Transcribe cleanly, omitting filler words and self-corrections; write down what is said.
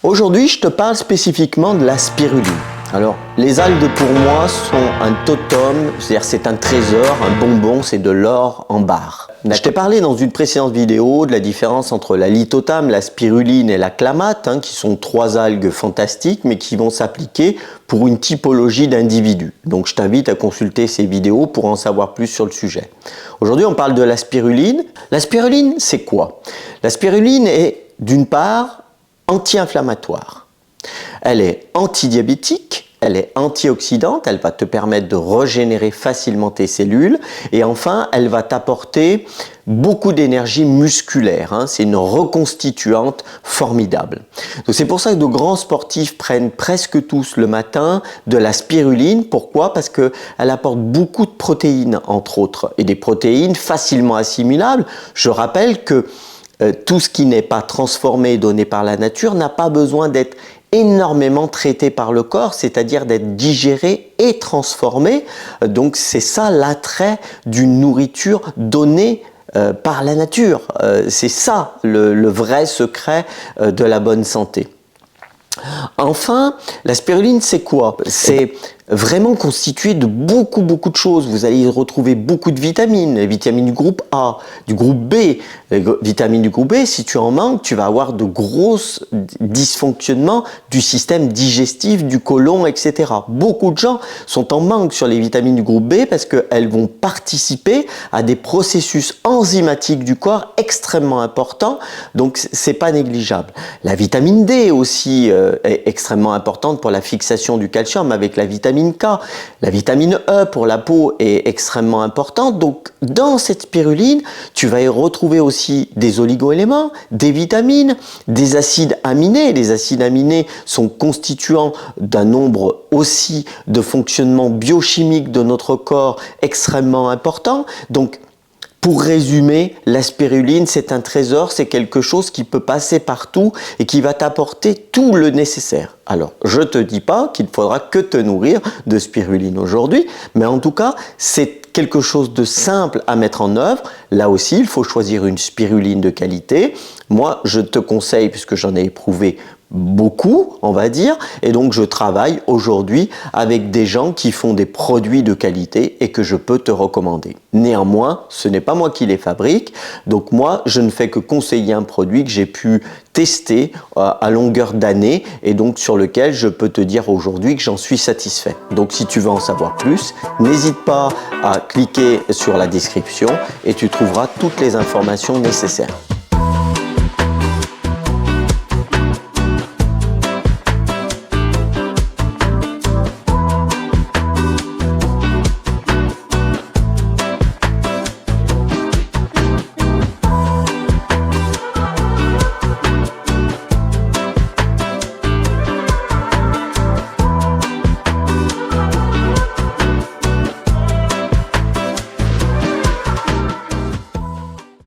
Aujourd'hui, je te parle spécifiquement de la spiruline. Alors, les algues pour moi sont un totem, c'est-à-dire c'est un trésor, un bonbon, c'est de l'or en barre. Je t'ai parlé dans une précédente vidéo de la différence entre la lithotame, la spiruline et la clamate, qui sont trois algues fantastiques, mais qui vont s'appliquer pour une typologie d'individus. Donc je t'invite à consulter ces vidéos pour en savoir plus sur le sujet. Aujourd'hui, on parle de la spiruline. La spiruline, c'est quoi? La spiruline est, d'une part, anti-inflammatoire. Elle est antidiabétique, elle est antioxydante, elle va te permettre de régénérer facilement tes cellules et enfin elle va t'apporter beaucoup d'énergie musculaire, c'est une reconstituante formidable. Donc c'est pour ça que de grands sportifs prennent presque tous le matin de la spiruline. Pourquoi? Parce qu'elle apporte beaucoup de protéines entre autres et des protéines facilement assimilables. Je rappelle que tout ce qui n'est pas transformé et donné par la nature n'a pas besoin d'être énormément traité par le corps, c'est-à-dire d'être digéré et transformé. Donc c'est ça l'attrait d'une nourriture donnée par la nature. C'est ça le vrai secret de la bonne santé. Enfin, la spiruline, c'est quoi? C'est vraiment constitué de beaucoup de choses. Vous allez y retrouver beaucoup de vitamines, les vitamines du groupe A, du groupe B. Les vitamines du groupe B, si tu en manques, tu vas avoir de gros dysfonctionnements du système digestif, du côlon, etc. Beaucoup de gens sont en manque sur les vitamines du groupe B parce qu'elles vont participer à des processus enzymatiques du corps extrêmement importants, donc c'est pas négligeable. La vitamine D aussi est extrêmement importante pour la fixation du calcium avec la vitamine K. La vitamine E pour la peau est extrêmement importante. Donc dans cette spiruline, tu vas y retrouver aussi des oligoéléments, des vitamines, des acides aminés. Les acides aminés sont constituants d'un nombre aussi de fonctionnements biochimiques de notre corps extrêmement important. Donc pour résumer, la spiruline, c'est un trésor, c'est quelque chose qui peut passer partout et qui va t'apporter tout le nécessaire. Alors, je ne te dis pas qu'il ne faudra que te nourrir de spiruline aujourd'hui, mais en tout cas, c'est quelque chose de simple à mettre en œuvre. Là aussi, il faut choisir une spiruline de qualité. Moi, je te conseille, puisque j'en ai éprouvé beaucoup, on va dire, et donc je travaille aujourd'hui avec des gens qui font des produits de qualité et que je peux te recommander. Néanmoins, ce n'est pas moi qui les fabrique, donc moi je ne fais que conseiller un produit que j'ai pu tester à longueur d'année et donc sur lequel je peux te dire aujourd'hui que j'en suis satisfait. Donc si tu veux en savoir plus, n'hésite pas à cliquer sur la description et tu trouveras toutes les informations nécessaires.